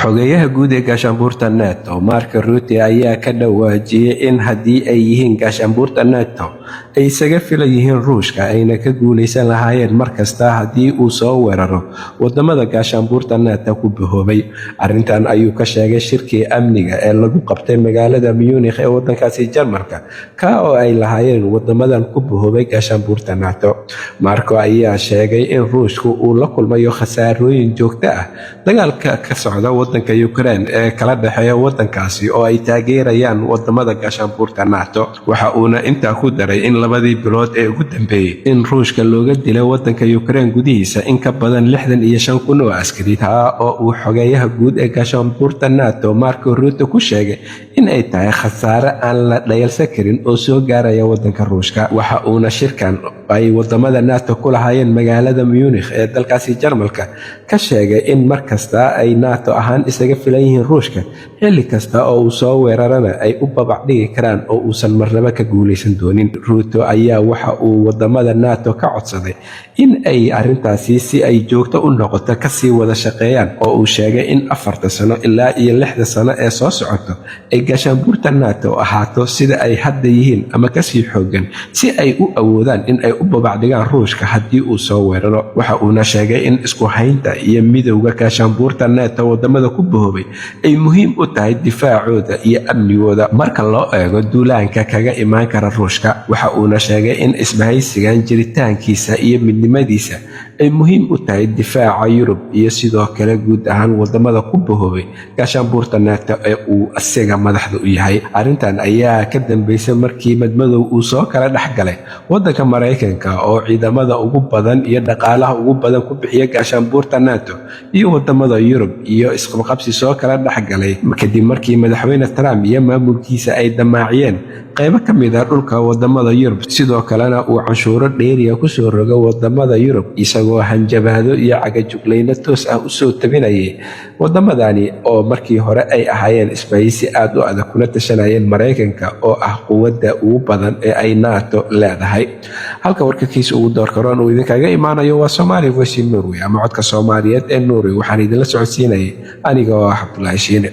xogeyaha guud ee gaashaanbuurta NATO Mark Rutte ayaa ka dhawaajiyay in haddii ay yihiin gaashaanbuurta NATO ay isaga filan yihiin Ruushka ayna ka guuleysan lahaayeen markasta haddii uu soo weeraro wadamada gaashaanbuurta NATO ku bahoobay. Arrintan ayuu ka sheegay shirkii amniga ee lagu qabtay magaalada Munich ee wadankaasi Jarmalka ka oo ay lahaayeen wadamadan ku bahoobay gaashaanbuurta NATO. Mark ayaa sheegay in Ruushku uu la kulmayo khasaarooyin joogto ah dagaalka ka socda wadanka Ukraine ee kala dhaxeeya wadankaasi oo ay taageerayaan wadamada gaashaanbuurta NATO. Waxa uuna intaa ku daray in labadii bilood ee ugu dambeeyay in Ruushka looga dilay wadanka Ukraine gudihiisa in ka badan 65,000 oo askari ah oo uu xogeyaha guud ee gaashaanbuurta NATO Mark Rutte ku sheegay in ay tahay khasaare aan la dhayalsan karin oo soo gaaraya wadanka Ruushka. Waxa uuna shirkan ay wadamada NATO ku lahaayeen magaalada Munich ee dalkaasi Jarmalka ka sheegay in markasta ay NATO ahaan isaga filan yihiin Ruushka xilli kasta oo uu soo weerarana ay u babac dhigi karaan oo uusan marnaba ka guuleysan doonin. Rutte ayaa waxa uu wadamada NATO ka codsaday in ay arrintaasi si ay joogto u noqoto ka sii wada shaqeeyaan oo uu sheegay in 4 sano ilaa 6 sano ee soo socoto ay gaashaanbuurta NATO ahaato sida ay hadda yihiin ama ka sii xoogan si ay u awoodaan in ay u babac dhigaan Ruushka haddii uu soo weeraro. Waxa uuna sheegay in isku haynta iyo midowga gaashaanbuurta NATO wadamada ku bahoobay ay muhiim u tahay difaacooda iyo amnigooda marka loo eego duulaanka kaga imaan kara Ruushka. Waxa uuna sheegay in isbahaysigan jiritaankiisa iyo midnimadiisa ay muhiim u tahay difaaca Yurub iyo sidoo kale guud ahaan wadamada ku bahoobay gaashaanbuurta NATO ee uu asiga madaxda u yahay. Arrintan ayaa ka dambeysay markii madmadow uu soo kala dhaxgalay wadanka Mareykanka oo ciidamada ugu badan iyo dhaqaalaha ugu badan ku bixiya gaashaanbuurta NATO iyo wadamada Yurub iyo isqabqabsi soo kala dhaxgalay kadib markii madaxweyne Trump iyo maamulkiisa ay damaaciyeen qaybo ka mid ah dhulka wadamada Yurub sidoo kalena uu canshuuro dheeriya ku soo rogo wadamada Yurub isagoo hanjabaado iyo cagajuglayna toos ah u soo tabinayay wadamadani oo markii hore ay ahaayeen isbahaysi aad u adag kuna tashanayeen Mareykanka oo ah quwadda ugu badan ee ay NATO leedahay. Halka warkiisa ugu door karoon uu idinkaga imaanayo waa Somali Voice Norway ama codka Soomaaliyeed ee Norway. Waxaan idinla socodsiinayay aniga oo Cabdullaahi Shiine.